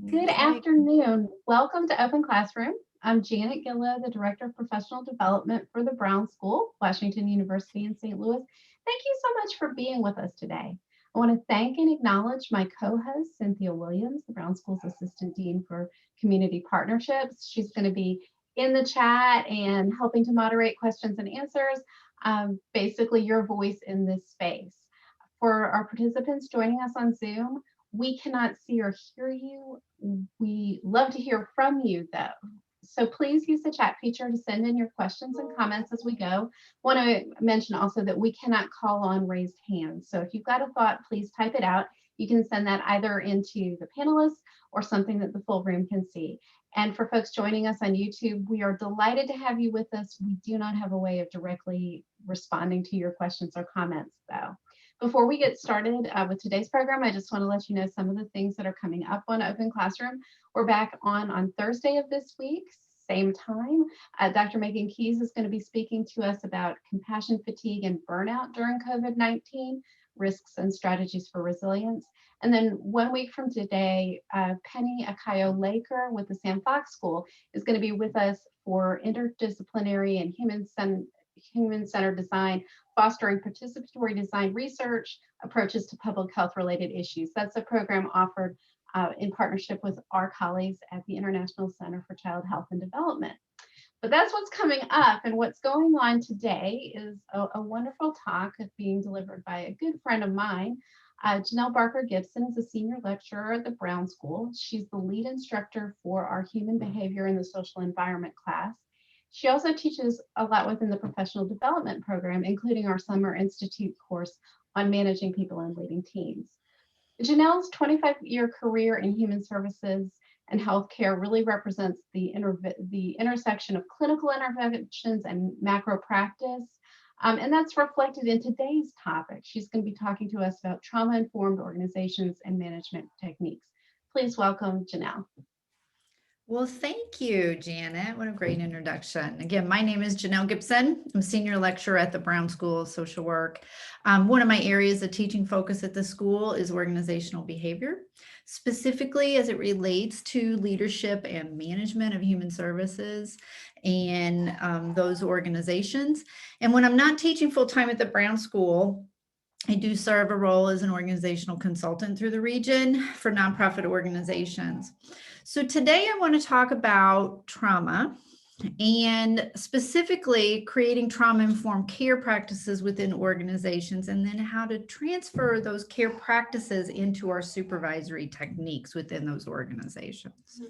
Good afternoon. Welcome to Open Classroom. I'm Janet Gillow, the Director of Professional Development for the Brown School, Washington University in St. Louis. Thank you so much for being with us today. I want to thank and acknowledge my co-host, Cynthia Williams, the Brown School's Assistant Dean for Community Partnerships. She's going to be in the chat and helping to moderate questions and answers, basically your voice in this space. For our participants joining us on Zoom, we cannot see or hear you. We love to hear from you though. So please use the chat feature to send in your questions and comments as we go. Want to mention also that we cannot call on raised hands. So if you've got a thought, please type it out. You can send that either into the panelists or something that the full room can see. And for folks joining us on YouTube, we are delighted to have you with us. We do not have a way of directly responding to your questions or comments though. Before we get started with today's program, I just want to let you know some of the things that are coming up on Open Classroom. We're back on Thursday of this week, same time. Dr. Megan Keys is going to be speaking to us about compassion fatigue and burnout during COVID-19, risks and strategies for resilience. And then 1 week from today, Penny Akayo-Laker with the Sam Fox School is going to be with us for interdisciplinary and human-centered design, fostering participatory design research, approaches to public health related issues. That's a program offered in partnership with our colleagues at the International Center for Child Health and Development. But that's what's coming up, and what's going on today is a wonderful talk being delivered by a good friend of mine. Janelle Barker Gibson is a senior lecturer at the Brown School. She's the lead instructor for our Human Behavior in the Social Environment class. She also teaches a lot within the professional development program, including our Summer Institute course on managing people and leading teams. Janelle's 25-year career in human services and healthcare really represents the intersection of clinical interventions and macro practice. And that's reflected in today's topic. She's going to be talking to us about trauma-informed organizations and management techniques. Please welcome Janelle. Well, thank you, Janet. What a great introduction. Again, my name is Janelle Gibson. I'm a senior lecturer at the Brown School of Social Work. One of my areas of teaching focus at the school is organizational behavior, specifically as it relates to leadership and management of human services and those organizations. And when I'm not teaching full-time at the Brown School, I do serve a role as an organizational consultant through the region for nonprofit organizations. So today I want to talk about trauma and specifically creating trauma-informed care practices within organizations, and then how to transfer those care practices into our supervisory techniques within those organizations.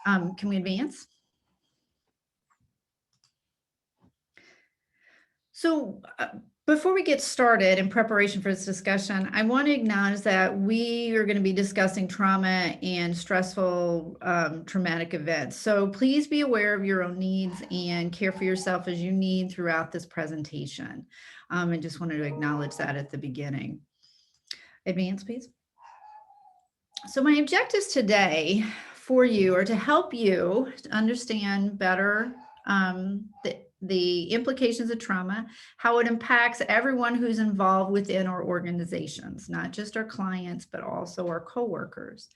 Can we advance? So before we get started in preparation for this discussion, I want to acknowledge that we are going to be discussing trauma and stressful traumatic events. So please be aware of your own needs and care for yourself as you need throughout this presentation. I just wanted to acknowledge that at the beginning. Advance, please. So my objectives today for you are to help you to understand better the implications of trauma, how it impacts everyone who's involved within our organizations, not just our clients, but also our coworkers.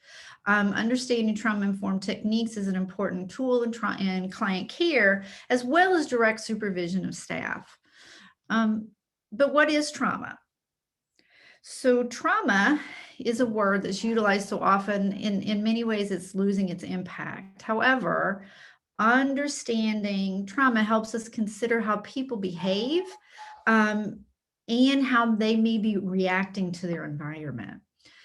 Understanding trauma-informed techniques is an important tool in client care, as well as direct supervision of staff. But what is trauma? So trauma is a word that's utilized so often. In many ways, it's losing its impact. However, understanding trauma helps us consider how people behave and how they may be reacting to their environment.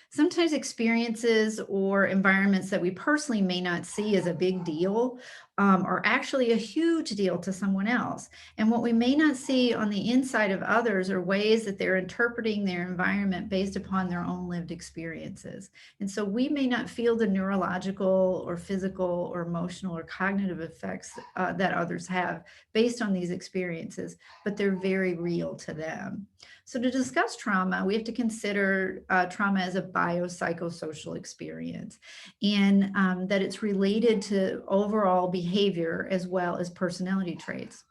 Sometimes experiences or environments that we personally may not see as a big deal are actually a huge deal to someone else. And what we may not see on the inside of others are ways that they're interpreting their environment based upon their own lived experiences. And so we may not feel the neurological or physical or emotional or cognitive effects that others have based on these experiences, but they're very real to them. So to discuss trauma, we have to consider trauma as a biopsychosocial experience, and that it's related to overall behavior as well as personality traits.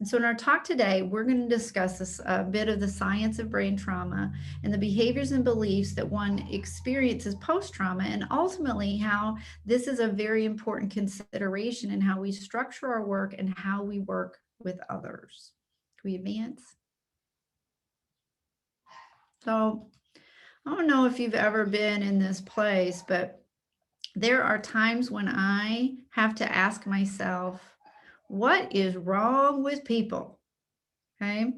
And so in our talk today, we're going to discuss a bit of the science of brain trauma and the behaviors and beliefs that one experiences post-trauma, and ultimately how this is a very important consideration in how we structure our work and how we work with others. Can we advance? So I don't know if you've ever been in this place, but there are times when I have to ask myself, what is wrong with people? Okay.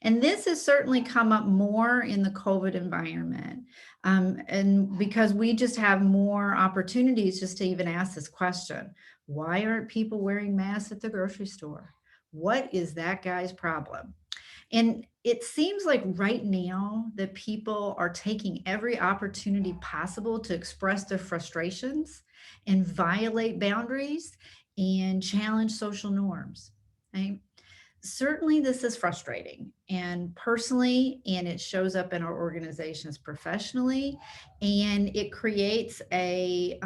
And this has certainly come up more in the COVID environment. And because we just have more opportunities just to even ask this question, why aren't people wearing masks at the grocery store? What is that guy's problem? And it seems like right now that people are taking every opportunity possible to express their frustrations and violate boundaries and challenge social norms. Right? Certainly this is frustrating, and personally, and it shows up in our organizations professionally, and it creates a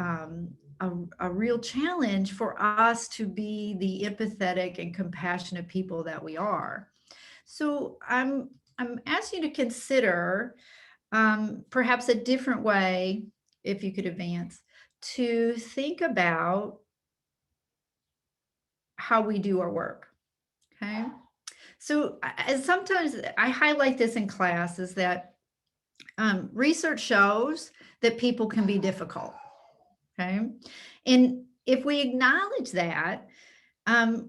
real challenge for us to be the empathetic and compassionate people that we are. So I'm asking you to consider perhaps a different way, if you could advance, to think about how we do our work. Okay. So sometimes I highlight this in class is that research shows that people can be difficult. Okay. And if we acknowledge that,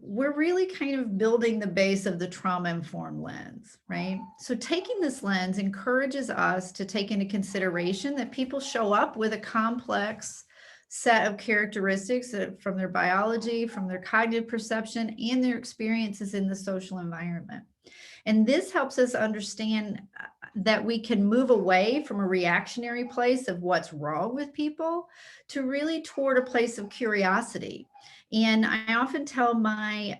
we're really kind of building the base of the trauma-informed lens, right? So taking this lens encourages us to take into consideration that people show up with a complex set of characteristics from their biology, from their cognitive perception, and their experiences in the social environment. And this helps us understand that we can move away from a reactionary place of what's wrong with people to really toward a place of curiosity. And I often tell my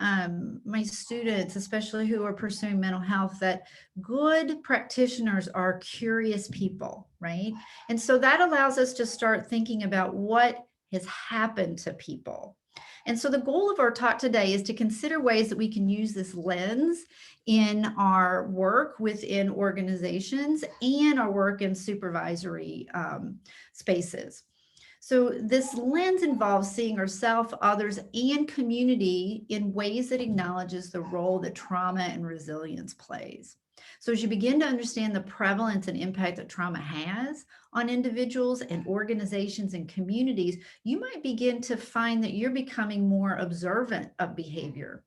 students, especially who are pursuing mental health, that good practitioners are curious people, right? And so that allows us to start thinking about what has happened to people. And so the goal of our talk today is to consider ways that we can use this lens in our work within organizations and our work in supervisory spaces. So this lens involves seeing ourselves, others, and community in ways that acknowledges the role that trauma and resilience plays. So as you begin to understand the prevalence and impact that trauma has on individuals and organizations and communities, you might begin to find that you're becoming more observant of behavior,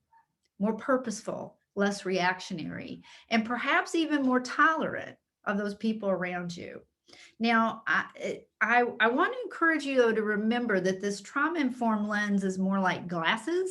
more purposeful, less reactionary, and perhaps even more tolerant of those people around you. Now, I want to encourage you, though, to remember that this trauma-informed lens is more like glasses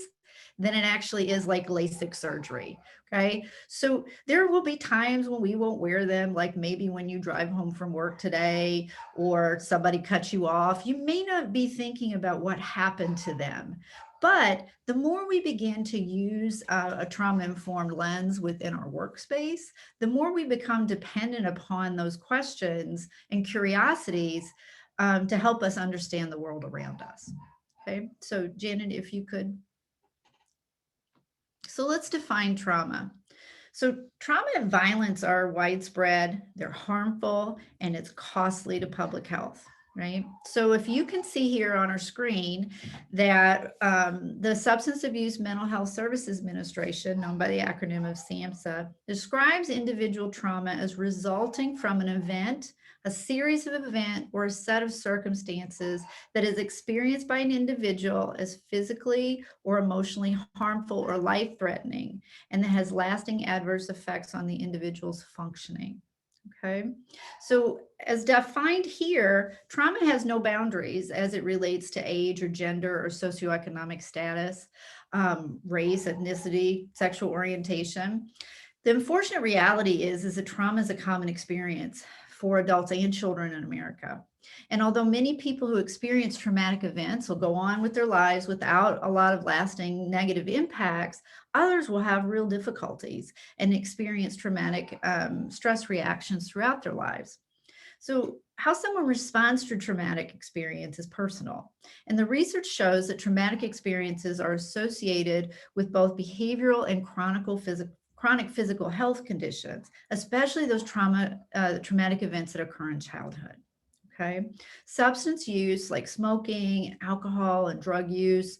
than it actually is like LASIK surgery. Okay. So there will be times when we won't wear them, like maybe when you drive home from work today or somebody cuts you off. You may not be thinking about what happened to them. But the more we begin to use a trauma-informed lens within our workspace, the more we become dependent upon those questions and curiosities to help us understand the world around us. Okay, so Janet, if you could. So let's define trauma. So trauma and violence are widespread, they're harmful, and it's costly to public health, right? So if you can see here on our screen that the Substance Abuse Mental Health Services Administration, known by the acronym of SAMHSA, describes individual trauma as resulting from an event, a series of events, or a set of circumstances that is experienced by an individual as physically or emotionally harmful or life-threatening, and that has lasting adverse effects on the individual's functioning. Okay, so as defined here, trauma has no boundaries as it relates to age or gender or socioeconomic status, race, ethnicity, sexual orientation. The unfortunate reality is that trauma is a common experience for adults and children in America. And although many people who experience traumatic events will go on with their lives without a lot of lasting negative impacts, others will have real difficulties and experience traumatic stress reactions throughout their lives. So how someone responds to traumatic experience is personal. And the research shows that traumatic experiences are associated with both behavioral and chronic physical health conditions, especially those traumatic events that occur in childhood. Okay. Substance use like smoking, alcohol, and drug use,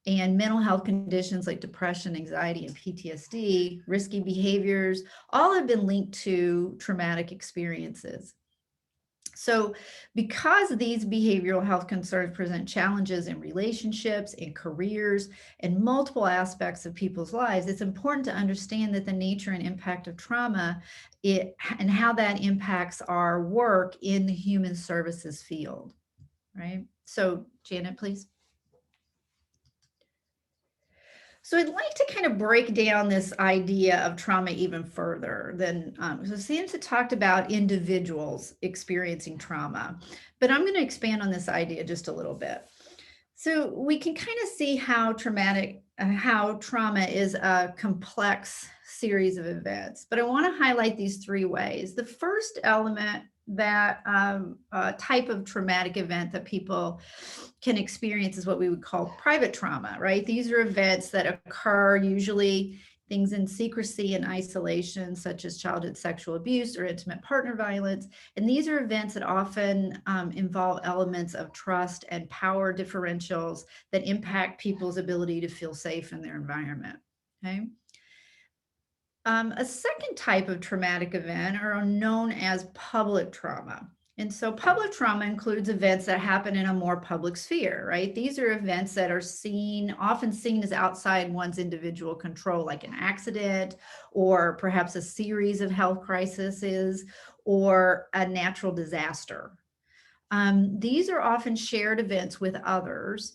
and mental health conditions like depression, anxiety, and PTSD, risky behaviors, all have been linked to traumatic experiences. So, because these behavioral health concerns present challenges in relationships, in careers, and multiple aspects of people's lives, it's important to understand that the nature and impact of trauma and how that impacts our work in the human services field, right? So, Janet, please. So I'd like to kind of break down this idea of trauma even further than, so Santa talked about individuals experiencing trauma, but I'm going to expand on this idea just a little bit. So we can kind of see how how trauma is a complex series of events, but I want to highlight these three ways. The first element, that type of traumatic event that people can experience, is what we would call private trauma, right? These are events that occur, usually things in secrecy and isolation, such as childhood sexual abuse or intimate partner violence. And these are events that often involve elements of trust and power differentials that impact people's ability to feel safe in their environment. Okay. A second type of traumatic event are known as public trauma. And so public trauma includes events that happen in a more public sphere, right? These are events that are often seen as outside one's individual control, like an accident or perhaps a series of health crises or a natural disaster. These are often shared events with others,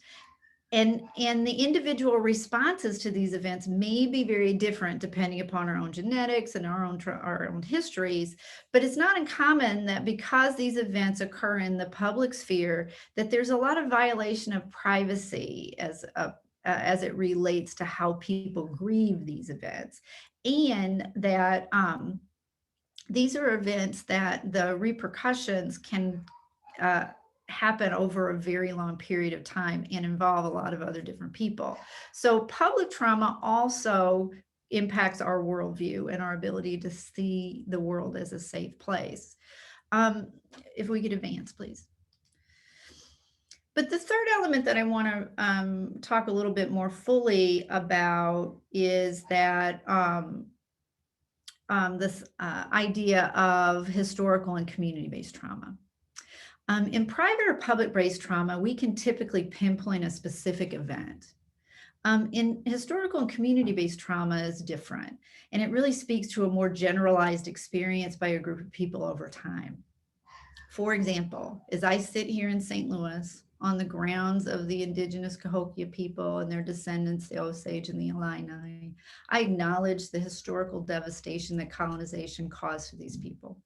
and the individual responses to these events may be very different depending upon our own genetics and our own histories, but it's not uncommon that because these events occur in the public sphere, that there's a lot of violation of privacy as it relates to how people grieve these events, and that these are events that the repercussions can happen over a very long period of time and involve a lot of other different people. So public trauma also impacts our worldview and our ability to see the world as a safe place. If we could advance, please. But the third element that I want to talk a little bit more fully about is that this idea of historical and community-based trauma. In private or public-based trauma, we can typically pinpoint a specific event. In historical and community-based trauma is different, and it really speaks to a more generalized experience by a group of people over time. For example, as I sit here in St. Louis on the grounds of the indigenous Cahokia people and their descendants, the Osage and the Illini, I acknowledge the historical devastation that colonization caused for these people.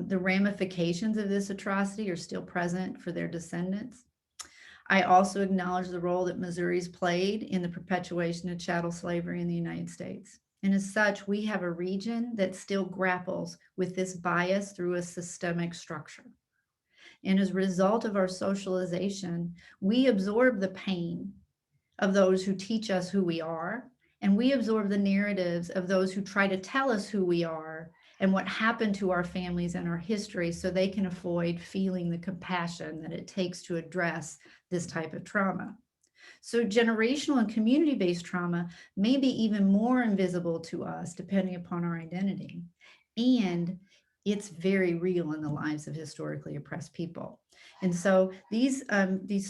The ramifications of this atrocity are still present for their descendants. I also acknowledge the role that Missouri's played in the perpetuation of chattel slavery in the United States. And as such, we have a region that still grapples with this bias through a systemic structure. And as a result of our socialization, we absorb the pain of those who teach us who we are, and we absorb the narratives of those who try to tell us who we are and what happened to our families and our history, so they can avoid feeling the compassion that it takes to address this type of trauma. So generational and community-based trauma may be even more invisible to us depending upon our identity. And it's very real in the lives of historically oppressed people. And so these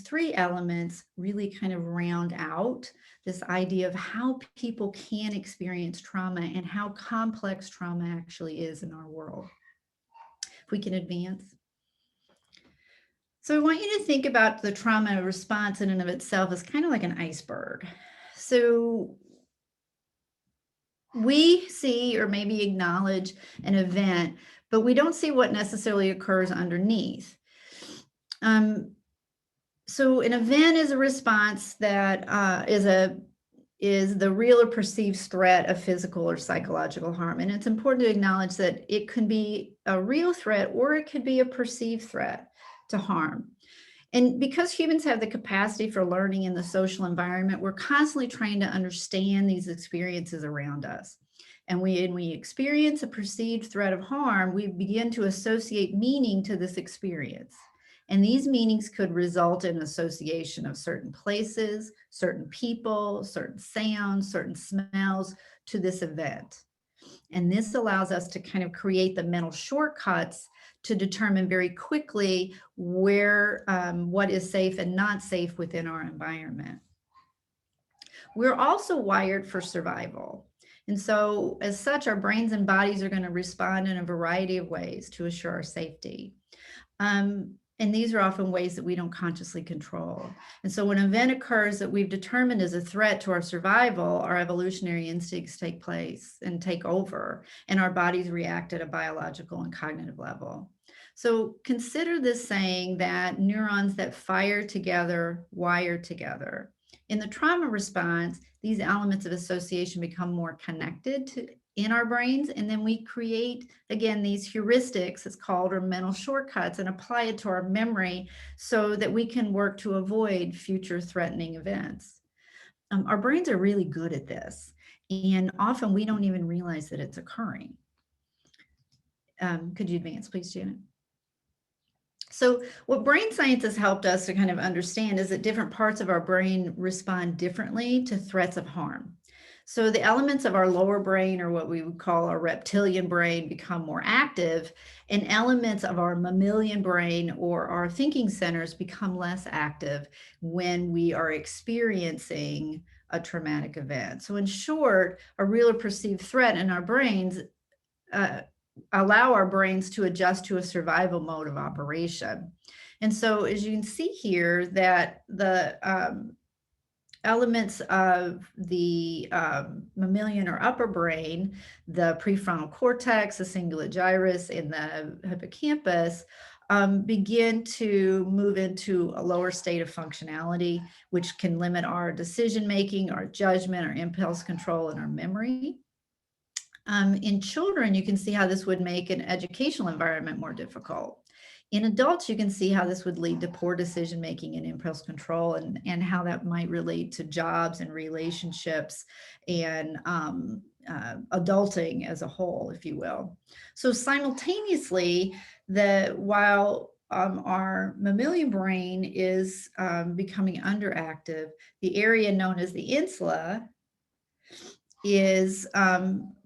three elements really kind of round out this idea of how people can experience trauma and how complex trauma actually is in our world. If we can advance. So I want you to think about the trauma response in and of itself as kind of like an iceberg. So we see or maybe acknowledge an event, but we don't see what necessarily occurs underneath. So an event is a response that is a is the real or perceived threat of physical or psychological harm. And it's important to acknowledge that it can be a real threat or it could be a perceived threat to harm. And because humans have the capacity for learning in the social environment, we're constantly trying to understand these experiences around us. And when we experience a perceived threat of harm, we begin to associate meaning to this experience. And these meanings could result in association of certain places, certain people, certain sounds, certain smells to this event. And this allows us to kind of create the mental shortcuts to determine very quickly where what is safe and not safe within our environment. We're also wired for survival. And so as such, our brains and bodies are going to respond in a variety of ways to assure our safety. And these are often ways that we don't consciously control. And so when an event occurs that we've determined is a threat to our survival, our evolutionary instincts take place and take over, and our bodies react at a biological and cognitive level. So consider this saying that neurons that fire together wire together. In the trauma response, these elements of association become more connected in our brains, and then we create, again, these heuristics, it's called, or mental shortcuts, and apply it to our memory so that we can work to avoid future threatening events. Our brains are really good at this, and often we don't even realize that it's occurring. Could you advance, please, Janet? So what brain science has helped us to kind of understand is that different parts of our brain respond differently to threats of harm. So the elements of our lower brain, or what we would call our reptilian brain, become more active, and elements of our mammalian brain or our thinking centers become less active when we are experiencing a traumatic event. So in short, a real or perceived threat in our brains allow our brains to adjust to a survival mode of operation. And so as you can see here, that the elements of the mammalian or upper brain, the prefrontal cortex, the cingulate gyrus, and the hippocampus begin to move into a lower state of functionality, which can limit our decision-making, our judgment, our impulse control, and our memory. In children, you can see how this would make an educational environment more difficult. In adults, you can see how this would lead to poor decision-making and impulse control, and how that might relate to jobs and relationships and adulting as a whole, if you will. So simultaneously, while our mammalian brain is becoming underactive, the area known as the insula is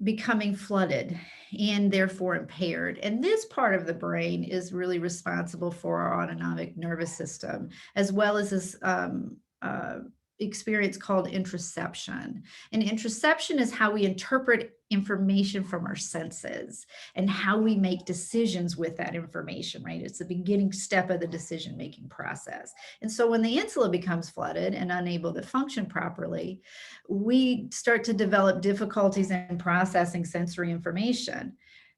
becoming flooded and therefore impaired. And this part of the brain is really responsible for our autonomic nervous system, as well as this experience called introception. And introception is how we interpret information from our senses and how we make decisions with that information, right? It's the beginning step of the decision-making process. And so when the insula becomes flooded and unable to function properly, we start to develop difficulties in processing sensory information.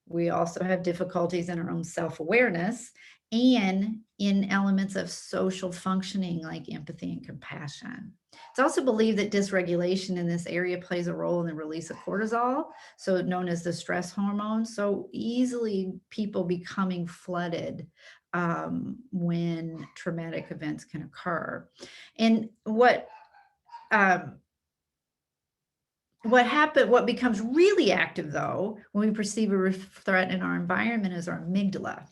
We also have difficulties in our own self-awareness and in elements of social functioning like empathy and compassion. It's also believed that dysregulation in this area plays a role in the release of cortisol, so known as the stress hormone. So easily people becoming flooded when traumatic events can occur. And what becomes really active though, when we perceive a threat in our environment, is our amygdala.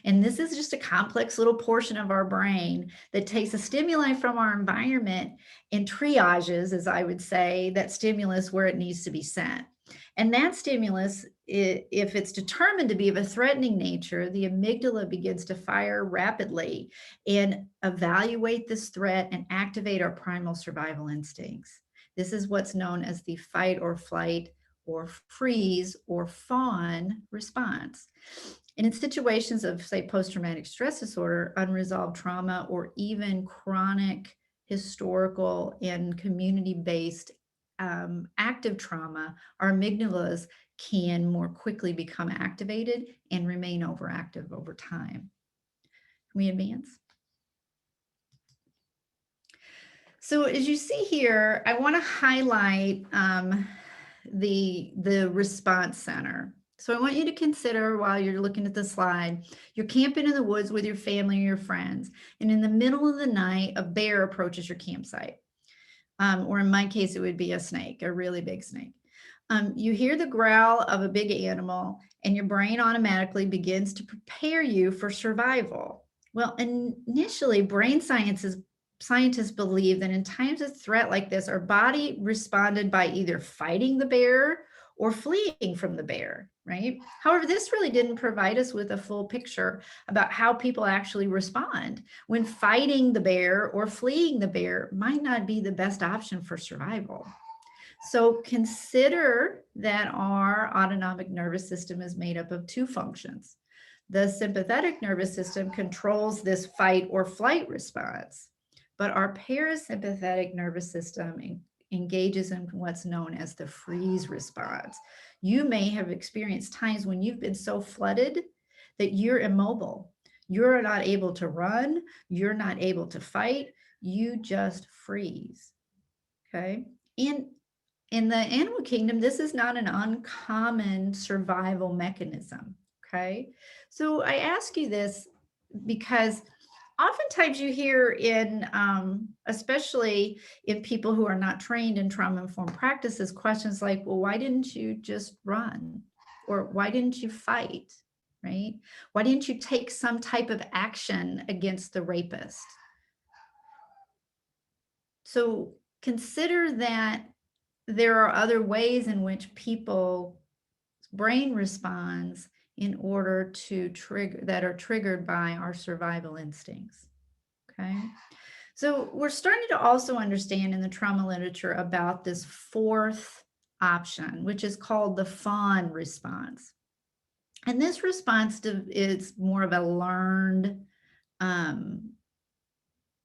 And this is just a complex little portion of our brain that takes a stimuli from our environment and triages, as I would say, that stimulus where it needs to be sent. And that stimulus, if it's determined to be of a threatening nature, the amygdala begins to fire rapidly and evaluate this threat and activate our primal survival instincts. This is what's known as the fight or flight or freeze or fawn response. And in situations of, say, post-traumatic stress disorder, unresolved trauma, or even chronic historical and community-based active trauma, our amygdalas can more quickly become activated and remain overactive over time. Can we advance? So as you see here, I want to highlight the response center. So I want you to consider while you're looking at the slide, you're camping in the woods with your family or your friends, and in the middle of the night, a bear approaches your campsite. Or in my case, it would be a snake, a really big snake. You hear the growl of a big animal, and your brain automatically begins to prepare you for survival. Well, initially, scientists believe that in times of threat like this, our body responded by either fighting the bear or fleeing from the bear, right? However, this really didn't provide us with a full picture about how people actually respond when fighting the bear or fleeing the bear might not be the best option for survival. So consider that our autonomic nervous system is made up of two functions. The sympathetic nervous system controls this fight or flight response, but our parasympathetic nervous system engages in what's known as the freeze response. You may have experienced times when you've been so flooded that you're immobile. You're not able to run, you're not able to fight, you just freeze. Okay. And in the animal kingdom, this is not an uncommon survival mechanism. Okay. So I ask you this because oftentimes you hear in, especially in people who are not trained in trauma-informed practices, questions like, well, why didn't you just run? Or why didn't you fight? Right? Why didn't you take some type of action against the rapist? So consider that there are other ways in which people's brain responds in order to trigger that are triggered by our survival instincts. Okay. So we're starting to also understand in the trauma literature about this fourth option, which is called the Fawn response. And this response is more of a learned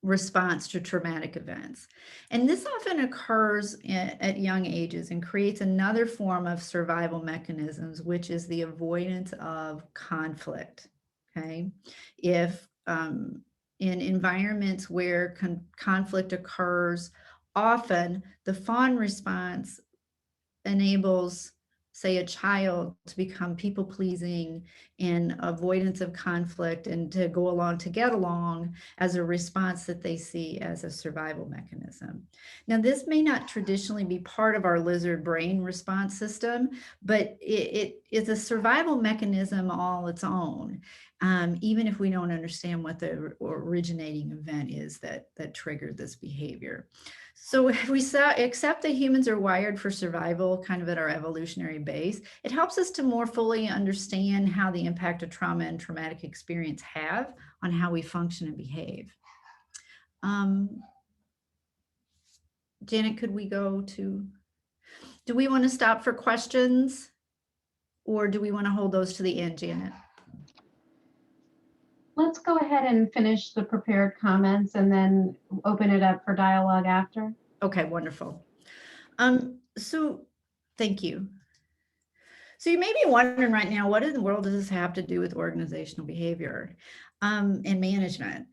response to traumatic events. And this often occurs at young ages and creates another form of survival mechanisms, which is the avoidance of conflict. Okay. If in environments where conflict occurs, often the fawn response enables, say, a child to become people pleasing and avoidance of conflict and to go along to get along as a response that they see as a survival mechanism. Now, this may not traditionally be part of our lizard brain response system, but it is a survival mechanism all its own. Even if we don't understand what the originating event is that triggered this behavior. So if we accept that humans are wired for survival kind of at our evolutionary base, it helps us to more fully understand how the impact of trauma and traumatic experience have on how we function and behave. Janet, could we go to, do we want to stop for questions or do we want to hold those to the end, Janet? Let's go ahead and finish the prepared comments and then open it up for dialogue after. Okay, wonderful. So thank you. So you may be wondering right now, what in the world does this have to do with organizational behavior and management?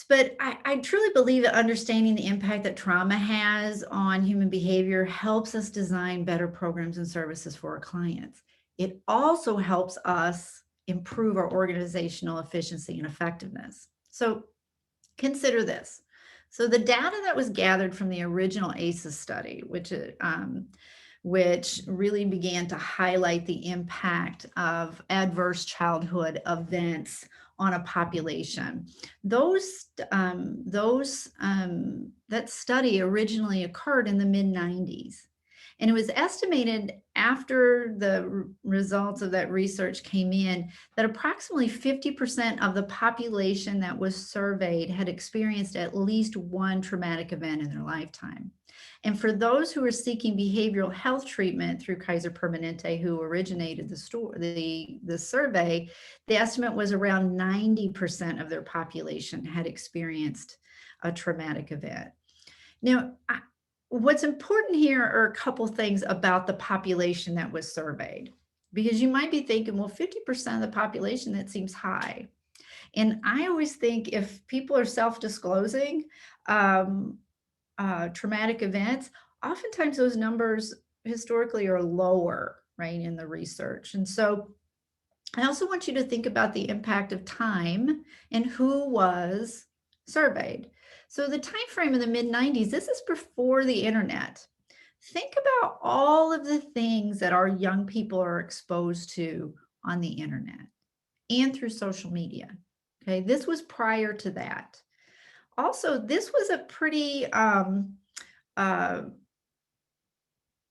But I truly believe that understanding the impact that trauma has on human behavior helps us design better programs and services for our clients. It also helps us improve our organizational efficiency and effectiveness. So consider this. So the data that was gathered from the original ACEs study, which really began to highlight the impact of adverse childhood events on a population. That study originally occurred in the mid-90s. And it was estimated after the results of that research came in that approximately 50% of the population that was surveyed had experienced at least one traumatic event in their lifetime. And for those who are seeking behavioral health treatment through Kaiser Permanente, who originated the survey, the estimate was around 90% of their population had experienced a traumatic event. Now, what's important here are a couple things about the population that was surveyed, because you might be thinking, well, 50% of the population, that seems high. And I always think if people are self-disclosing, traumatic events, oftentimes those numbers historically are lower, right, in the research. And so I also want you to think about the impact of time and who was surveyed. So the time frame in the mid-90s, this is before the internet. Think about all of the things that our young people are exposed to on the internet and through social media. Okay, this was prior to that. Also, this was a pretty uh,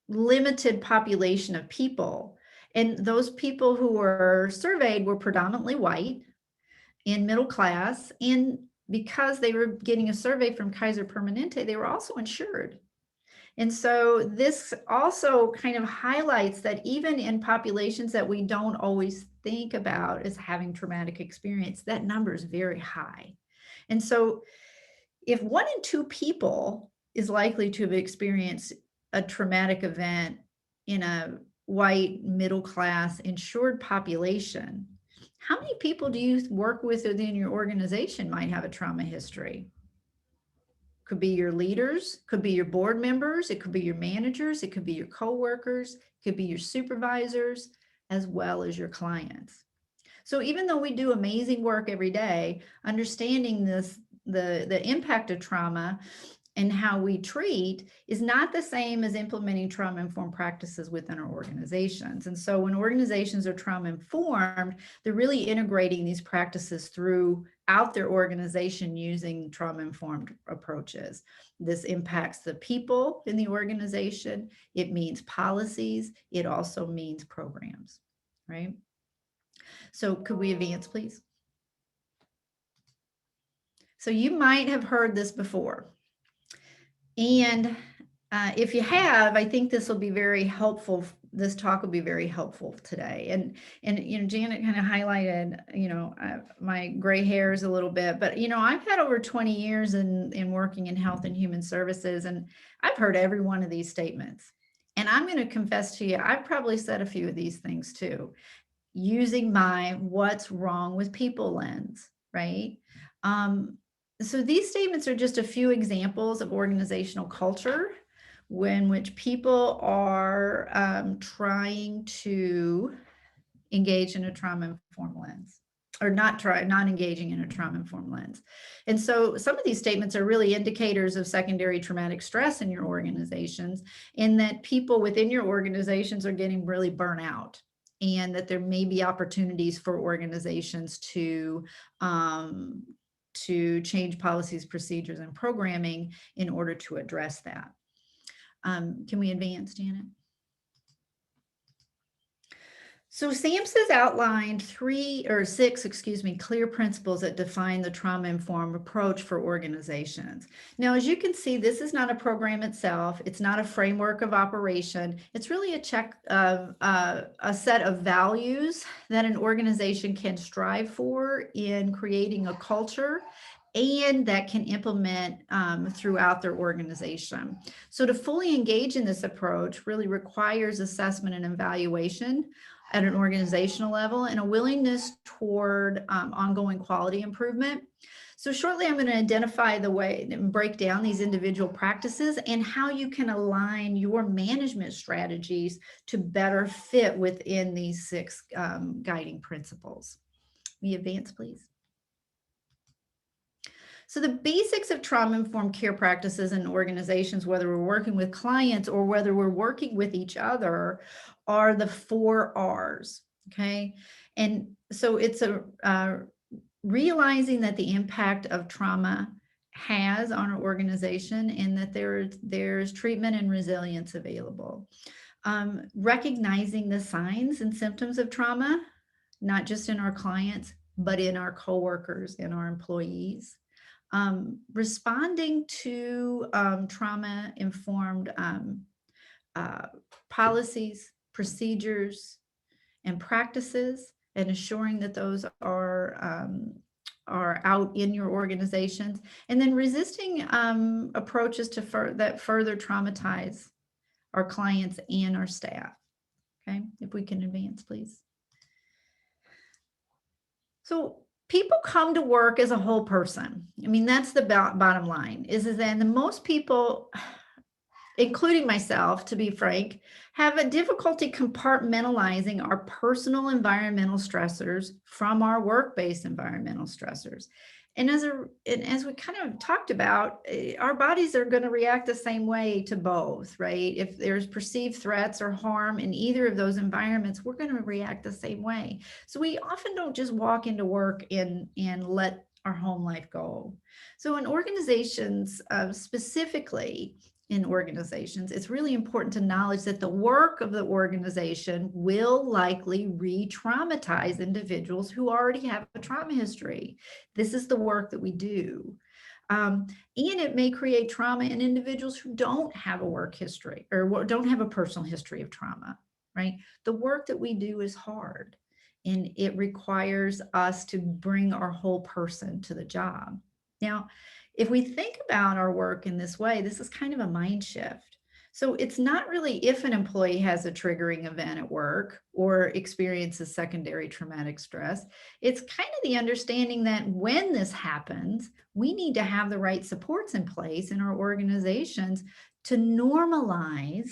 limited population of people. And those people who were surveyed were predominantly white and middle class. And because they were getting a survey from Kaiser Permanente, they were also insured. And so this also kind of highlights that even in populations that we don't always think about as having traumatic experience, that number is very high. And so if 1 in 2 people is likely to have experienced a traumatic event in a white, middle class, insured population, how many people do you work with within your organization might have a trauma history? Could be your leaders, could be your board members, it could be your managers, it could be your coworkers, it could be your supervisors, as well as your clients. So even though we do amazing work every day, understanding this, the impact of trauma and how we treat is not the same as implementing trauma-informed practices within our organizations. And so when organizations are trauma-informed, they're really integrating these practices throughout their organization using trauma-informed approaches. This impacts the people in the organization. It means policies. It also means programs, right? So could we advance, please? So you might have heard this before. And if you have, I think this will be very helpful. This talk will be very helpful today. And you know, Janet kind of highlighted, you know, my gray hairs a little bit, but you know, I've had over 20 years in working in health and human services, and I've heard every one of these statements. And I'm going to confess to you, I've probably said a few of these things too, using my what's wrong with people lens, right? So these statements are just a few examples of organizational culture when which people are trying to engage in a trauma-informed lens, or not engaging in a trauma-informed lens. And so some of these statements are really indicators of secondary traumatic stress in your organizations, in that people within your organizations are getting really burnt out, and that there may be opportunities for organizations to change policies, procedures, and programming in order to address that. Can we advance, Janet? So SAMHSA has outlined 6 clear principles that define the trauma-informed approach for organizations. Now, as you can see, this is not a program itself. It's not a framework of operation. It's really a set of values that an organization can strive for in creating a culture, and that can implement throughout their organization. So to fully engage in this approach really requires assessment and evaluation at an organizational level, and a willingness toward ongoing quality improvement. So shortly, I'm going to identify the way and break down these individual practices and how you can align your management strategies to better fit within these 6 guiding principles. Will you advance, please? So the basics of trauma-informed care practices in organizations, whether we're working with clients or whether we're working with each other, are the 4 R's, okay? And so it's realizing that the impact of trauma has on our organization, and that there's treatment and resilience available. Recognizing the signs and symptoms of trauma, not just in our clients, but in our coworkers and our employees. Responding to trauma-informed policies, procedures, and practices, and assuring that those are out in your organizations, and then resisting approaches that further traumatize our clients and our staff. Okay, if we can advance, please. So people come to work as a whole person. I mean, that's the bottom line is that the most people, including myself, to be frank, have a difficulty compartmentalizing our personal environmental stressors from our work-based environmental stressors. And as we kind of talked about, our bodies are going to react the same way to both, right? If there's perceived threats or harm in either of those environments, we're going to react the same way. So we often don't just walk into work and let our home life go. So in organizations, specifically in organizations, it's really important to acknowledge that the work of the organization will likely re-traumatize individuals who already have a trauma history. This is the work that we do. And it may create trauma in individuals who don't have a work history or don't have a personal history of trauma, right? The work that we do is hard, and it requires us to bring our whole person to the job. Now, if we think about our work in this way, this is kind of a mind shift. So it's not really if an employee has a triggering event at work or experiences secondary traumatic stress. It's kind of the understanding that when this happens, we need to have the right supports in place in our organizations to normalize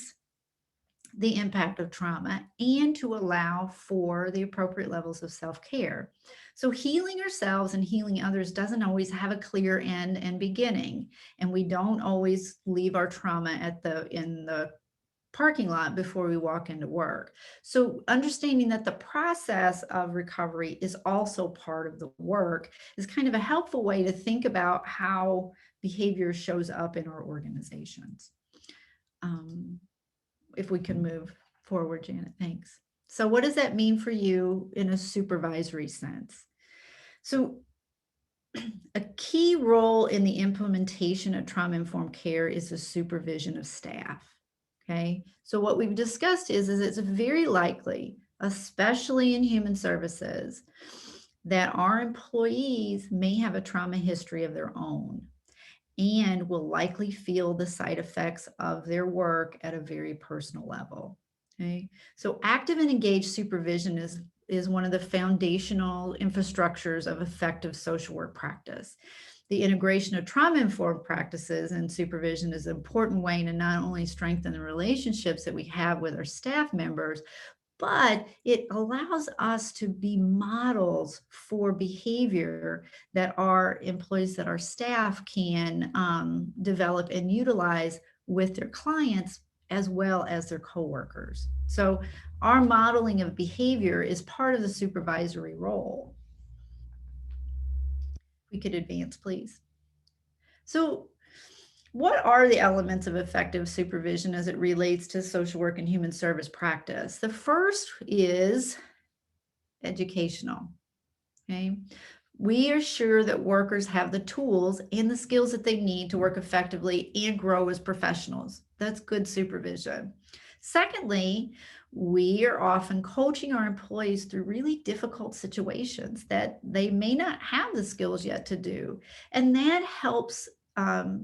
the impact of trauma and to allow for the appropriate levels of self-care. So healing ourselves and healing others doesn't always have a clear end and beginning, and we don't always leave our trauma in the parking lot before we walk into work. So understanding that the process of recovery is also part of the work is kind of a helpful way to think about how behavior shows up in our organizations. If we can move forward, Janet, thanks. So what does that mean for you in a supervisory sense? So a key role in the implementation of trauma-informed care is the supervision of staff, okay? So what we've discussed is it's very likely, especially in human services, that our employees may have a trauma history of their own and will likely feel the side effects of their work at a very personal level. Okay, so active and engaged supervision is one of the foundational infrastructures of effective social work practice. The integration of trauma-informed practices and supervision is an important way to not only strengthen the relationships that we have with our staff members, but it allows us to be models for behavior that our employees, that our staff can develop and utilize with their clients as well as their coworkers. So our modeling of behavior is part of the supervisory role. We could advance, please. So what are the elements of effective supervision as it relates to social work and human service practice? The first is educational, okay? We are sure that workers have the tools and the skills that they need to work effectively and grow as professionals. That's good supervision. Secondly, we are often coaching our employees through really difficult situations that they may not have the skills yet to do. And that helps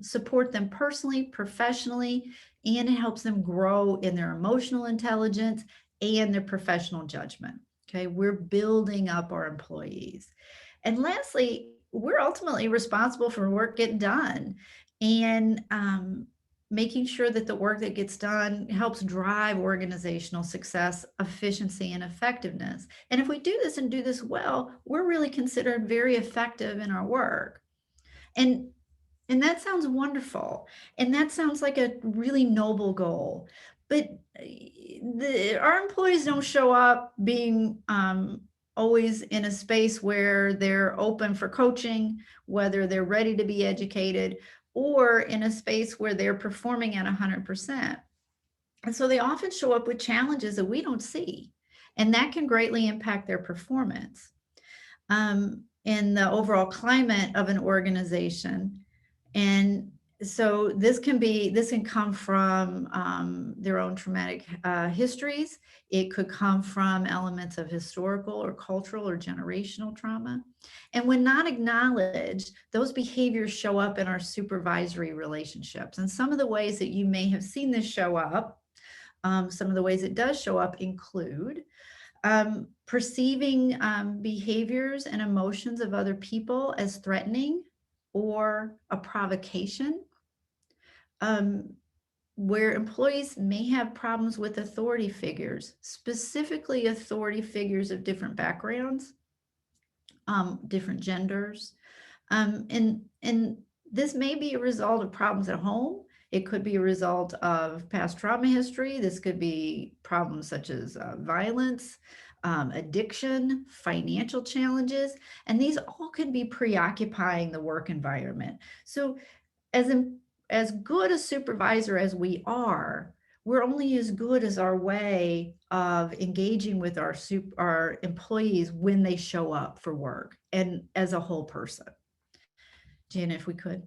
support them personally, professionally, and it helps them grow in their emotional intelligence and their professional judgment. Okay, we're building up our employees. And lastly, we're ultimately responsible for work getting done and making sure that the work that gets done helps drive organizational success, efficiency, and effectiveness. And if we do this and do this well, we're really considered very effective in our work. And that sounds wonderful. And that sounds like a really noble goal. But our employees don't show up being always in a space where they're open for coaching, whether they're ready to be educated, or in a space where they're performing at 100%. And so they often show up with challenges that we don't see, and that can greatly impact their performance. In the overall climate of an organization. And so this can come from their own traumatic histories. It could come from elements of historical or cultural or generational trauma. And when not acknowledged, those behaviors show up in our supervisory relationships. And some of the ways that you may have seen this show up, some of the ways it does show up include Perceiving behaviors and emotions of other people as threatening or a provocation, where employees may have problems with authority figures, specifically authority figures of different backgrounds, different genders. And this may be a result of problems at home. It could be a result of past trauma history. This could be problems such as violence, addiction, financial challenges, and these all can be preoccupying the work environment. So as good a supervisor as we are, we're only as good as our way of engaging with our employees when they show up for work and as a whole person. Janet, if we could.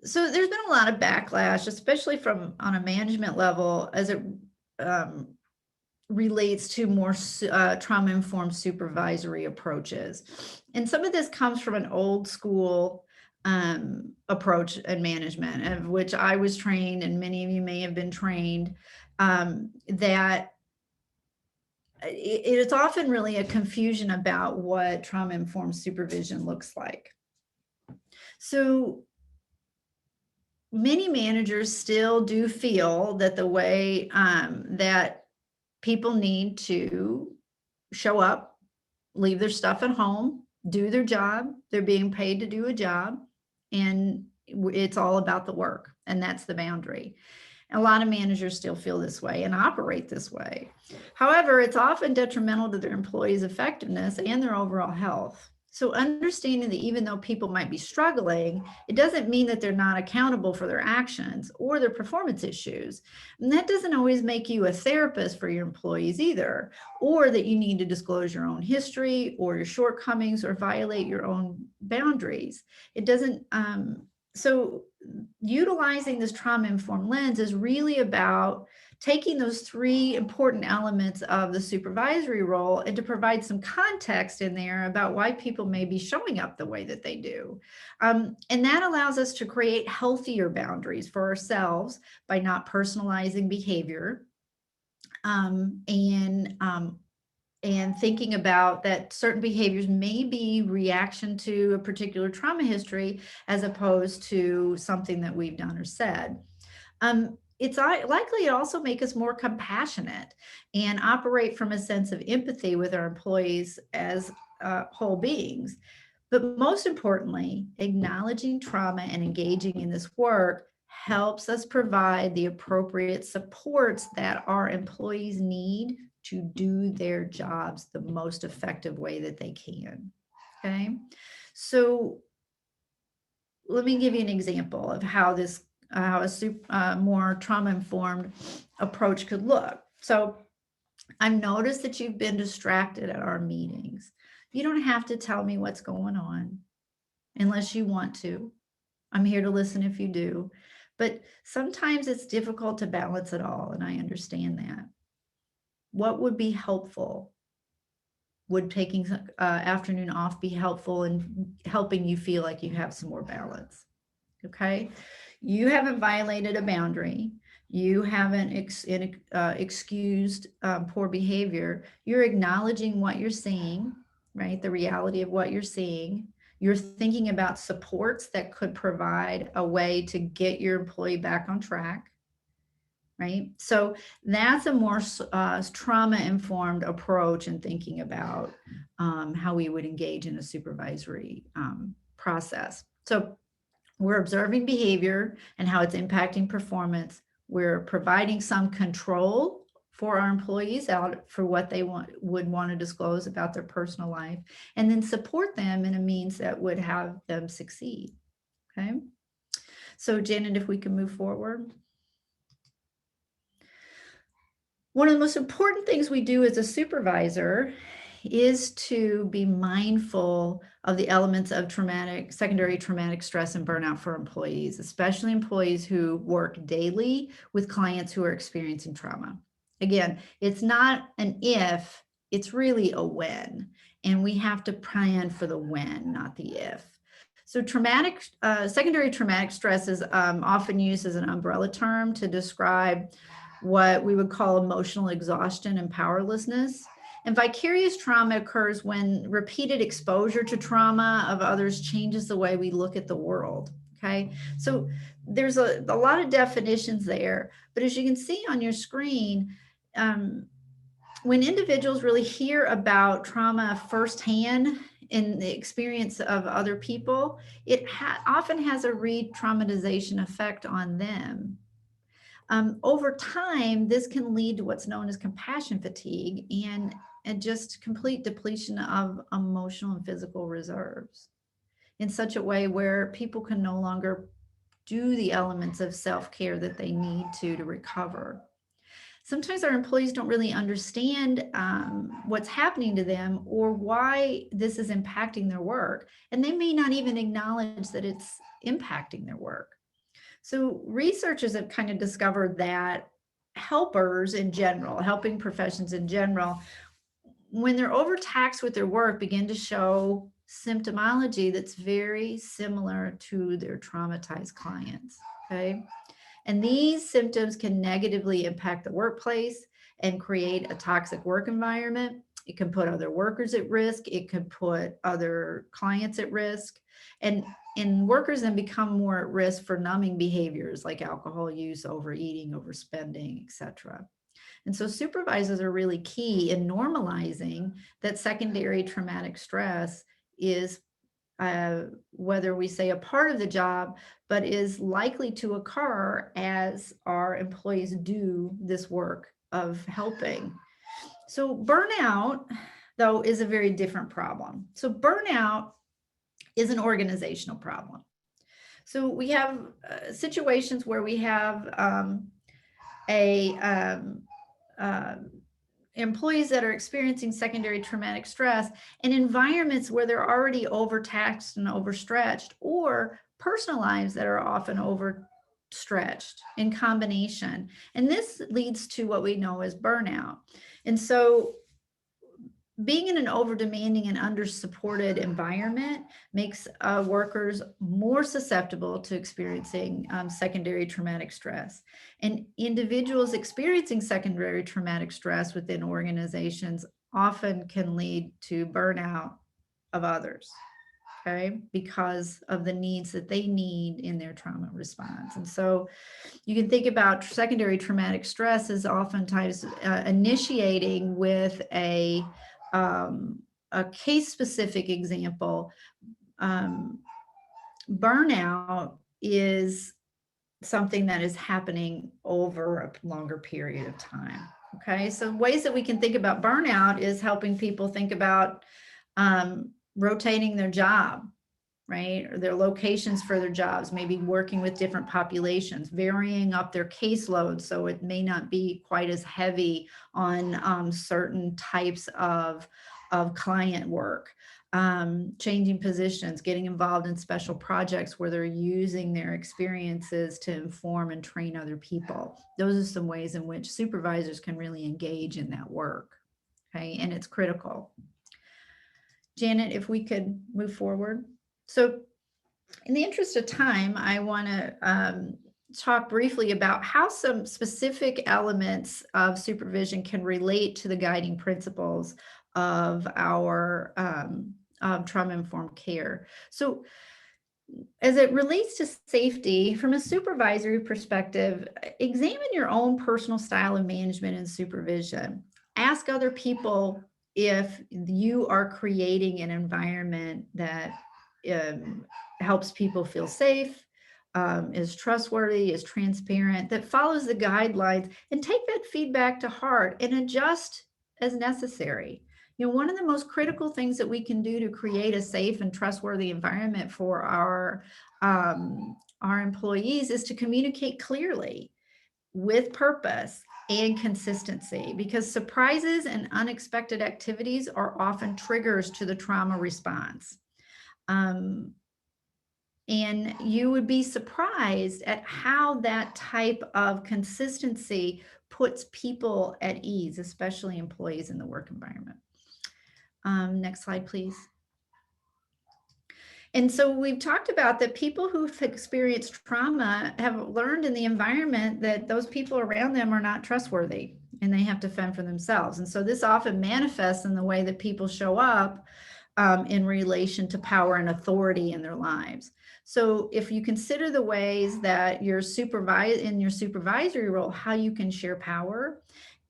So there's been a lot of backlash, especially from on a management level, as it relates to more trauma-informed supervisory approaches. And some of this comes from an old school approach and management, of which I was trained, and many of you may have been trained, that it is often really a confusion about what trauma-informed supervision looks like. So many managers still do feel that the way that people need to show up, leave their stuff at home, do their job, they're being paid to do a job, and it's all about the work, and that's the boundary. A lot of managers still feel this way and operate this way. However, it's often detrimental to their employees' effectiveness and their overall health. So understanding that even though people might be struggling, it doesn't mean that they're not accountable for their actions or their performance issues. And that doesn't always make you a therapist for your employees either, or that you need to disclose your own history or your shortcomings or violate your own boundaries. It doesn't, so utilizing this trauma-informed lens is really about taking those three important elements of the supervisory role and to provide some context in there about why people may be showing up the way that they do. And that allows us to create healthier boundaries for ourselves by not personalizing behavior, and thinking about that certain behaviors may be reaction to a particular trauma history as opposed to something that we've done or said. It's likely to also make us more compassionate and operate from a sense of empathy with our employees as whole beings. But most importantly, acknowledging trauma and engaging in this work helps us provide the appropriate supports that our employees need to do their jobs the most effective way that they can. Okay, so let me give you an example of how this, how a more trauma-informed approach could look. So I've noticed that you've been distracted at our meetings. You don't have to tell me what's going on unless you want to. I'm here to listen if you do. But sometimes it's difficult to balance it all, and I understand that. What would be helpful? Would taking afternoon off be helpful in helping you feel like you have some more balance? Okay, you haven't violated a boundary. You haven't excused poor behavior. You're acknowledging what you're seeing, right? The reality of what you're seeing. You're thinking about supports that could provide a way to get your employee back on track. Right? So that's a more trauma-informed approach in thinking about how we would engage in a supervisory process. So we're observing behavior and how it's impacting performance. We're providing some control for our employees out for what they would want to disclose about their personal life, and then support them in a means that would have them succeed. Okay. So Janet, if we can move forward. One of the most important things we do as a supervisor is to be mindful of the elements of secondary traumatic stress and burnout for employees, especially employees who work daily with clients who are experiencing trauma. Again, it's not an if, it's really a when, and we have to plan for the when, not the if. So secondary traumatic stress is often used as an umbrella term to describe what we would call emotional exhaustion and powerlessness. And vicarious trauma occurs when repeated exposure to trauma of others changes the way we look at the world. Okay, so there's a lot of definitions there, but as you can see on your screen, when individuals really hear about trauma firsthand in the experience of other people, it often has a re-traumatization effect on them. Over time, this can lead to what's known as compassion fatigue and just complete depletion of emotional and physical reserves in such a way where people can no longer do the elements of self-care that they need to recover. Sometimes our employees don't really understand what's happening to them or why this is impacting their work, and they may not even acknowledge that it's impacting their work. So researchers have kind of discovered that helpers in general, helping professions in general, when they're overtaxed with their work, begin to show symptomology that's very similar to their traumatized clients, okay? And these symptoms can negatively impact the workplace and create a toxic work environment. It can put other workers at risk. It could put other clients at risk. And workers then become more at risk for numbing behaviors like alcohol use, overeating, overspending, etc. And so supervisors are really key in normalizing that secondary traumatic stress is whether we say a part of the job, but is likely to occur as our employees do this work of helping. So burnout, though, is a very different problem. So burnout is an organizational problem. So we have situations where we have employees that are experiencing secondary traumatic stress in environments where they're already overtaxed and overstretched, or personal lives that are often overstretched in combination. And this leads to what we know as burnout. And so being in an over-demanding and under-supported environment makes workers more susceptible to experiencing secondary traumatic stress. And individuals experiencing secondary traumatic stress within organizations often can lead to burnout of others, okay, because of the needs that they need in their trauma response. And so you can think about secondary traumatic stress as oftentimes initiating with a case-specific example. Burnout is something that is happening over a longer period of time. Okay, so ways that we can think about burnout is helping people think about rotating their job, right? Or their locations for their jobs, maybe working with different populations, varying up their caseload so it may not be quite as heavy on certain types of client work, changing positions, getting involved in special projects where they're using their experiences to inform and train other people. Those are some ways in which supervisors can really engage in that work, okay? And it's critical. Janet, if we could move forward. So in the interest of time, I want to talk briefly about how some specific elements of supervision can relate to the guiding principles of our trauma-informed care. So as it relates to safety, from a supervisory perspective, examine your own personal style of management and supervision. Ask other people if you are creating an environment that helps people feel safe, is trustworthy, is transparent, that follows the guidelines, and take that feedback to heart and adjust as necessary. You know, one of the most critical things that we can do to create a safe and trustworthy environment for our employees is to communicate clearly with purpose and consistency, because surprises and unexpected activities are often triggers to the trauma response. And you would be surprised at how that type of consistency puts people at ease, especially employees in the work environment. Next slide, please. And so we've talked about that people who've experienced trauma have learned in the environment that those people around them are not trustworthy and they have to fend for themselves. And so this often manifests in the way that people show up in relation to power and authority in their lives. So if you consider the ways that you're in your supervisory role, how you can share power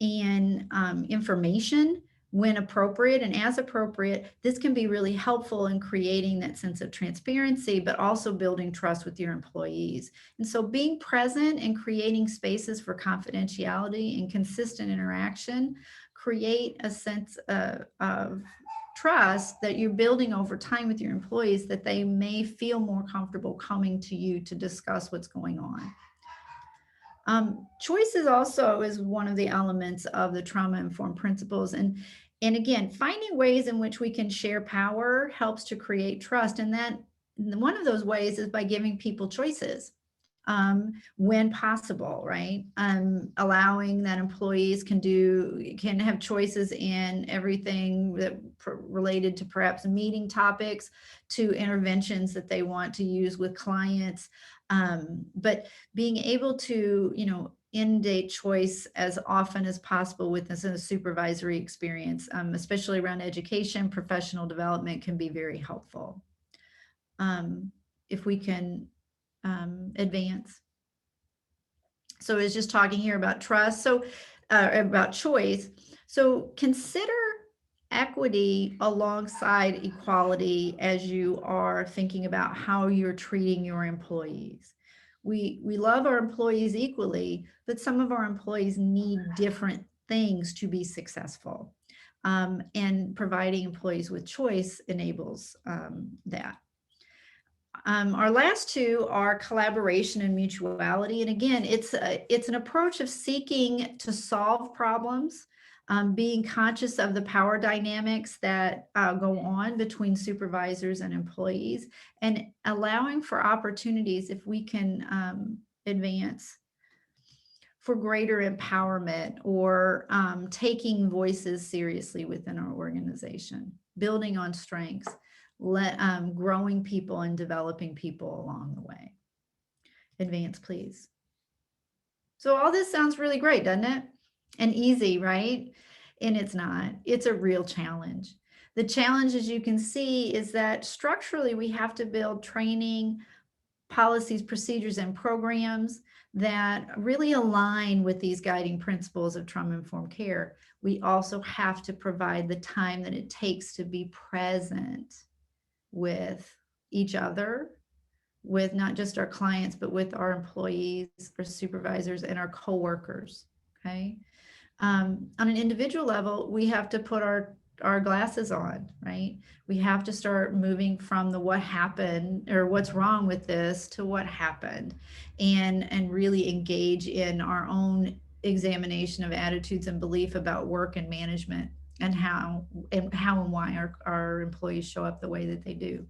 and information when appropriate and as appropriate, this can be really helpful in creating that sense of transparency, but also building trust with your employees. And so being present and creating spaces for confidentiality and consistent interaction create a sense of trust that you're building over time with your employees, that they may feel more comfortable coming to you to discuss what's going on. Choices also is one of the elements of the trauma-informed principles. And again, finding ways in which we can share power helps to create trust. And that one of those ways is by giving people choices when possible, right? Allowing that employees can have choices in everything that related to perhaps meeting topics to interventions that they want to use with clients. But being able to, inundate choice as often as possible with this in a supervisory experience, especially around education, professional development can be very helpful. If we can advance. So it's just talking here about trust. So about choice. So consider equity alongside equality as you are thinking about how you're treating your employees. We love our employees equally, but some of our employees need different things to be successful. And providing employees with choice enables that. Our last two are collaboration and mutuality. And again, it's an approach of seeking to solve problems, being conscious of the power dynamics that go on between supervisors and employees, and allowing for opportunities, if we can advance, for greater empowerment or taking voices seriously within our organization, building on strengths, growing people and developing people along the way. Advance, please. So all this sounds really great, doesn't it? And easy, right? And it's not. It's a real challenge. The challenge, as you can see, is that structurally we have to build training, policies, procedures, and programs that really align with these guiding principles of trauma-informed care. We also have to provide the time that it takes to be present with each other, with not just our clients, but with our employees, our supervisors, and our coworkers, okay? On an individual level, we have to put our glasses on, right? We have to start moving from the what happened or what's wrong with this to what happened, and really engage in our own examination of attitudes and belief about work and management, and how and why our employees show up the way that they do.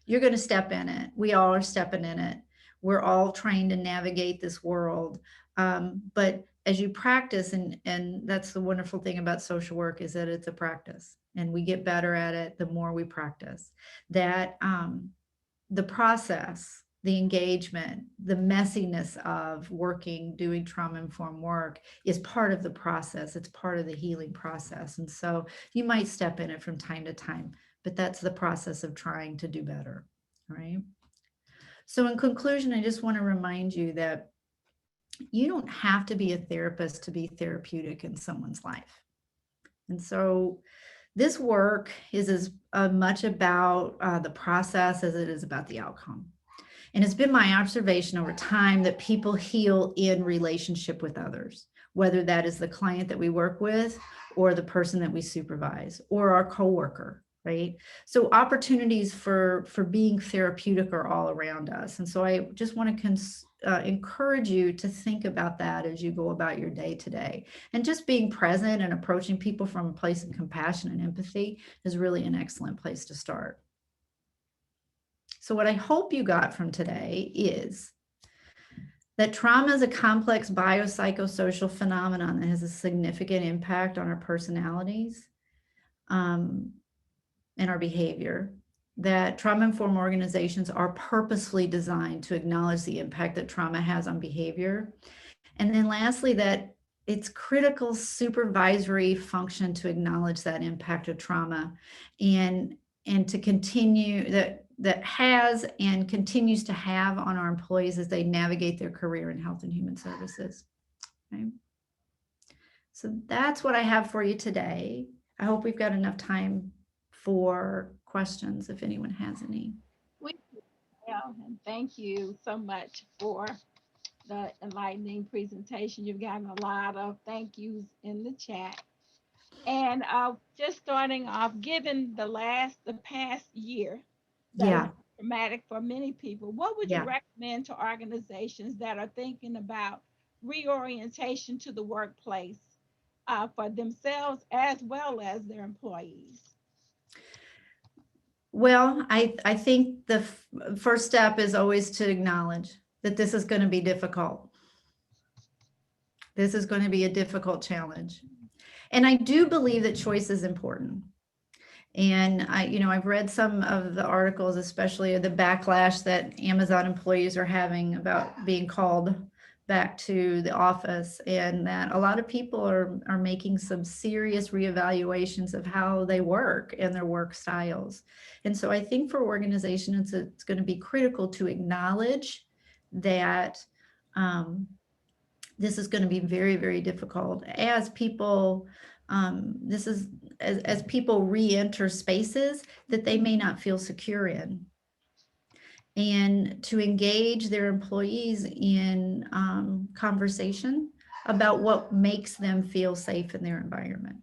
You're going to step in it. We all are stepping in it. We're all trying to navigate this world. But as you practice, and that's the wonderful thing about social work, is that it's a practice, and we get better at it the more we practice. That the process, the engagement, the messiness of working, doing trauma-informed work is part of the process. It's part of the healing process. And so you might step in it from time to time, but that's the process of trying to do better, right? So in conclusion, I just want to remind you that you don't have to be a therapist to be therapeutic in someone's life. And so this work is as much about the process as it is about the outcome. And it's been my observation over time that people heal in relationship with others, whether that is the client that we work with or the person that we supervise or our coworker, right? So opportunities for being therapeutic are all around us. And so I just want to encourage you to think about that as you go about your day to day. And just being present and approaching people from a place of compassion and empathy is really an excellent place to start. So what I hope you got from today is that trauma is a complex biopsychosocial phenomenon that has a significant impact on our personalities and our behavior. that trauma-informed organizations are purposefully designed to acknowledge the impact that trauma has on behavior. And then lastly, that it's critical supervisory function to acknowledge that impact of trauma and to continue that has and continues to have on our employees as they navigate their career in health and human services. Okay. So that's what I have for you today. I hope we've got enough time for questions if anyone has any. Well, and thank you so much for the enlightening presentation. You've gotten a lot of thank yous in the chat. And just starting off, given the past year that has Yeah, been traumatic for many people, what would you yeah. recommend to organizations that are thinking about reorientation to the workplace for themselves as well as their employees? Well, I think the first step is always to acknowledge that this is going to be difficult. This is going to be a difficult challenge. And I do believe that choice is important. And I've read some of the articles, especially the backlash that Amazon employees are having about being called back to the office, and that a lot of people are making some serious reevaluations of how they work and their work styles. And so I think for organizations, it's going to be critical to acknowledge that this is going to be very, very difficult as people as people re-enter spaces that they may not feel secure in, and to engage their employees in conversation about what makes them feel safe in their environment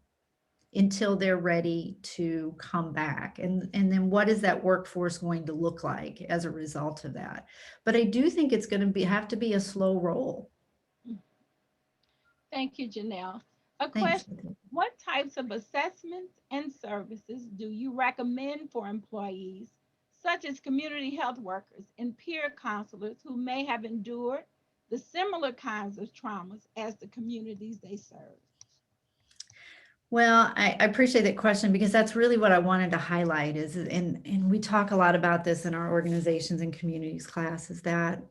until they're ready to come back. And then what is that workforce going to look like as a result of that? But I do think it's going to have to be a slow roll. Thank you, Janelle. A Thanks. question: what types of assessments and services do you recommend for employees, such as community health workers and peer counselors who may have endured the similar kinds of traumas as the communities they serve? Well, I appreciate that question, because that's really what I wanted to highlight is, and we talk a lot about this in our organizations and communities class, is that,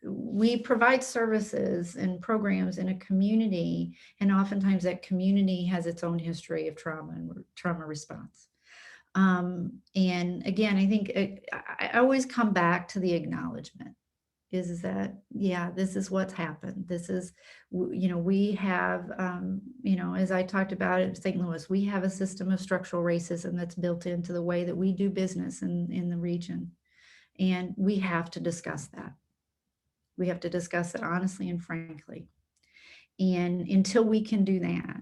we provide services and programs in a community, and oftentimes that community has its own history of trauma and trauma response. And again, I think I always come back to the acknowledgement is that, yeah, this is what's happened. This is, we have, as I talked about in St. Louis, we have a system of structural racism that's built into the way that we do business in the region. And we have to discuss that. We have to discuss it honestly and frankly. And until we can do that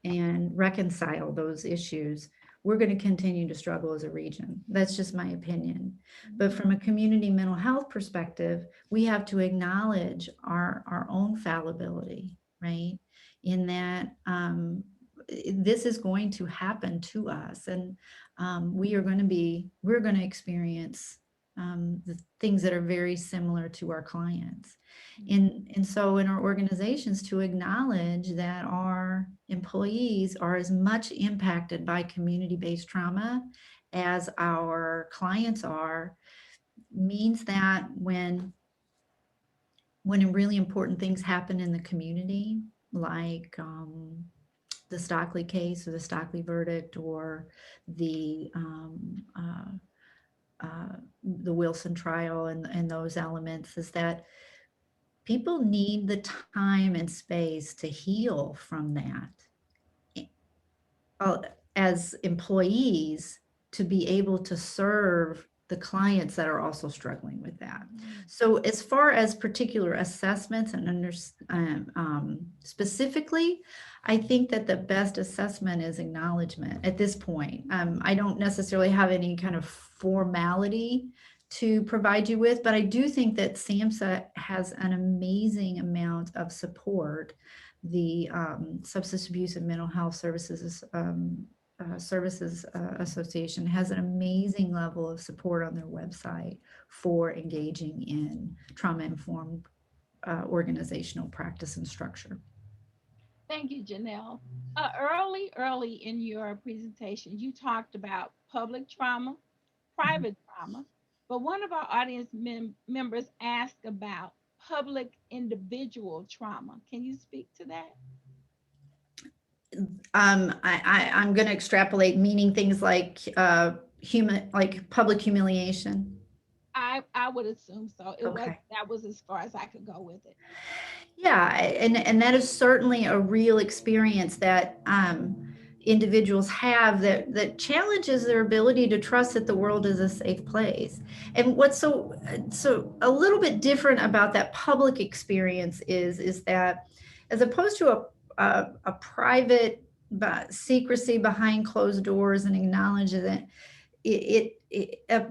and reconcile those issues, we're going to continue to struggle as a region. That's just my opinion. But from a community mental health perspective, we have to acknowledge our own fallibility, right? In that this is going to happen to us, and we're going to experience the things that are very similar to our clients. And so in our organizations, to acknowledge that our employees are as much impacted by community-based trauma as our clients are, means that when really important things happen in the community, like the Stockley case or the Stockley verdict, or the Wilson trial and those elements, is that people need the time and space to heal from that as employees, to be able to serve the clients that are also struggling with that. So as far as particular assessments and specifically, I think that the best assessment is acknowledgement at this point. I don't necessarily have any kind of formality to provide you with, but I do think that SAMHSA has an amazing amount of support. The Substance Abuse and Mental Health Services Association has an amazing level of support on their website for engaging in trauma-informed organizational practice and structure. Thank you, Janelle. Early in your presentation, you talked about public trauma, private trauma, but one of our audience members asked about public individual trauma. Can you speak to that? I'm going to extrapolate, meaning things like like public humiliation. I would assume so. Okay. That was as far as I could go with it. Yeah, and that is certainly a real experience that individuals have that challenges their ability to trust that the world is a safe place. And what's so a little bit different about that public experience is that, as opposed to a private secrecy behind closed doors and acknowledges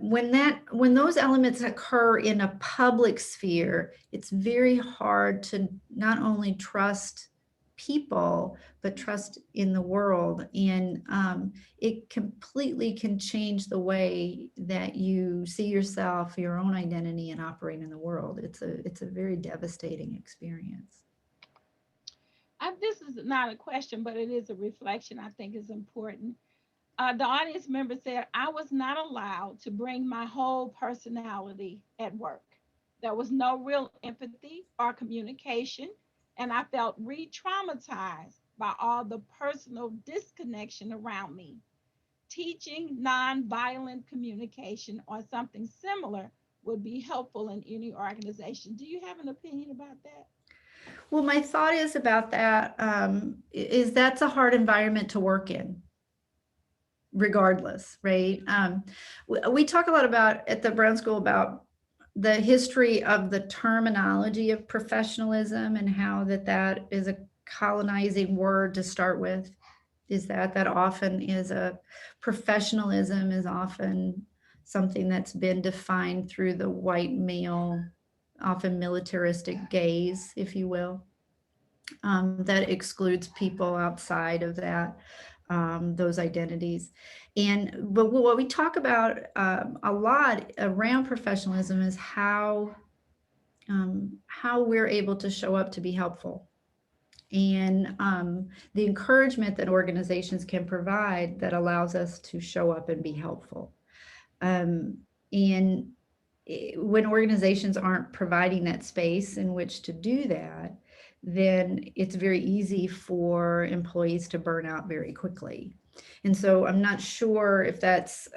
when those elements occur in a public sphere, it's very hard to not only trust people but trust in the world, and it completely can change the way that you see yourself, your own identity, and operate in the world. It's a very devastating experience. This is not a question, but it is a reflection I think is important. The audience member said, I was not allowed to bring my whole personality at work. There was no real empathy or communication, and I felt re traumatized by all the personal disconnection around me. Teaching nonviolent communication or something similar would be helpful in any organization. Do you have an opinion about that? Well, my thought is about that is that's a hard environment to work in, regardless, right? We talk a lot about at the Brown School about the history of the terminology of professionalism and how that is a colonizing word to start with. Is that often is a professionalism is often something that's been defined through the white male, often militaristic gaze, if you will, that excludes people outside of that, those identities. But what we talk about a lot around professionalism is how we're able to show up to be helpful, and the encouragement that organizations can provide that allows us to show up and be helpful. And when organizations aren't providing that space in which to do that, then it's very easy for employees to burn out very quickly. And so I'm not sure if that's,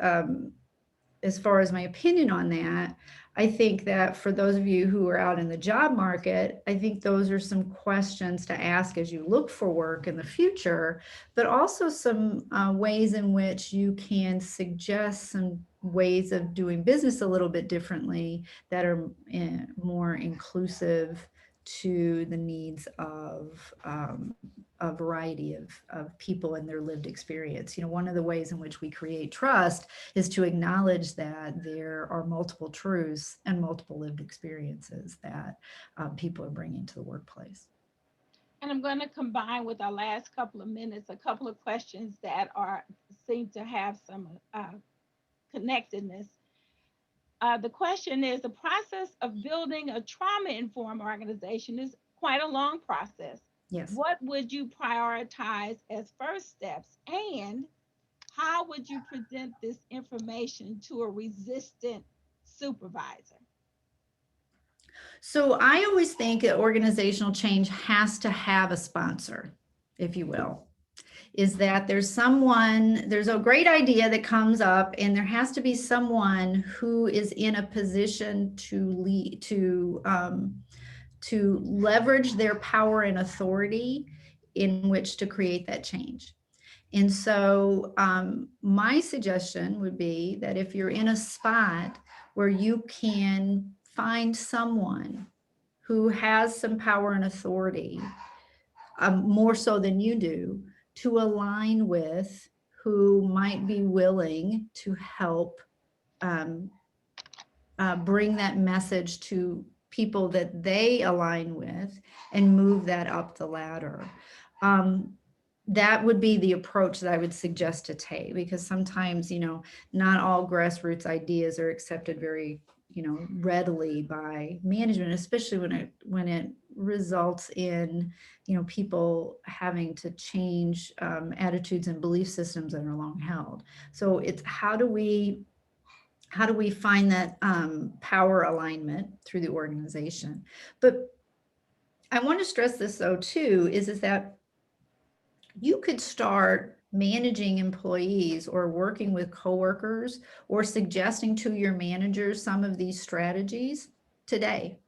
as far as my opinion on that. I think that for those of you who are out in the job market, I think those are some questions to ask as you look for work in the future, but also some ways in which you can suggest some ways of doing business a little bit differently that are more inclusive to the needs of a variety of people and their lived experience. One of the ways in which we create trust is to acknowledge that there are multiple truths and multiple lived experiences that people are bringing to the workplace. And I'm going to combine with our last couple of minutes a couple of questions that seem to have some connectedness. The question is, the process of building a trauma-informed organization is quite a long process. Yes. What would you prioritize as first steps? And how would you present this information to a resistant supervisor? So I always think that organizational change has to have a sponsor, if you will. Is that there's a great idea that comes up, and there has to be someone who is in a position to lead, to leverage their power and authority in which to create that change. And so my suggestion would be that if you're in a spot where you can find someone who has some power and authority, more so than you do, to align with, who might be willing to help bring that message to people that they align with and move that up the ladder. That would be the approach that I would suggest to take, because sometimes, not all grassroots ideas are accepted very, readily by management, especially when results in, people having to change attitudes and belief systems that are long held. So it's how do we find that power alignment through the organization? But I want to stress this though too, is that you could start managing employees or working with coworkers or suggesting to your managers some of these strategies today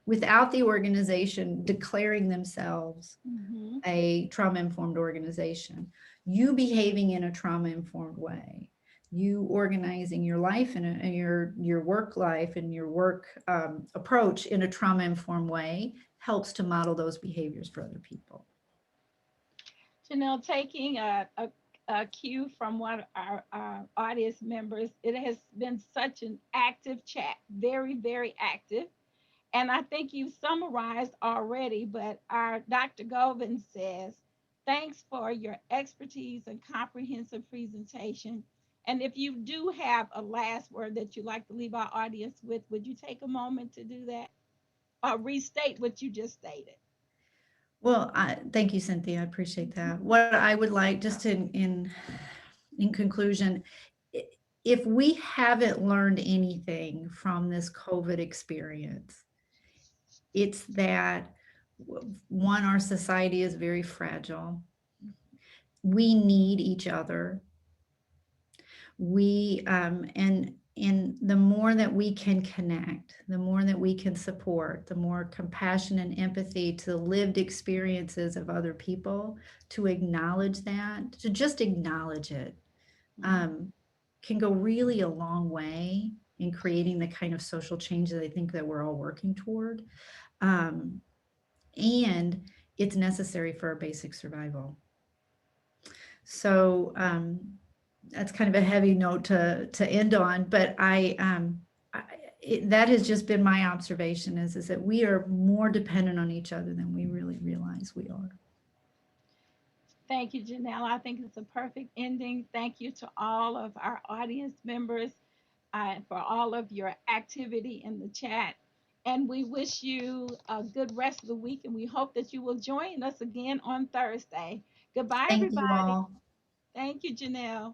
without the organization declaring themselves Mhm. a trauma-informed organization. You behaving in a trauma-informed way, you organizing your life and your work life and your work approach in a trauma-informed way helps to model those behaviors for other people. Janelle, taking a cue from one of our audience members, it has been such an active chat, very, very active. And I think you've summarized already, but our Dr. Govind says, thanks for your expertise and comprehensive presentation. And if you do have a last word that you'd like to leave our audience with, would you take a moment to do that? Or restate what you just stated? Well, thank you, Cynthia. I appreciate that. What I would like, just in conclusion, if we haven't learned anything from this COVID experience, it's that one, our society is very fragile. We need each other. And the more that we can connect, the more that we can support, the more compassion and empathy to the lived experiences of other people, to acknowledge that, to just acknowledge it, can go really a long way in creating the kind of social change that I think that we're all working toward. And it's necessary for our basic survival. So that's kind of a heavy note to end on, but that has just been my observation is that we are more dependent on each other than we really realize we are. Thank you, Janelle. I think it's a perfect ending. Thank you to all of our audience members for all of your activity in the chat. And we wish you a good rest of the week, and we hope that you will join us again on Thursday. Goodbye, Thank you everybody. all. Thank you, Janelle.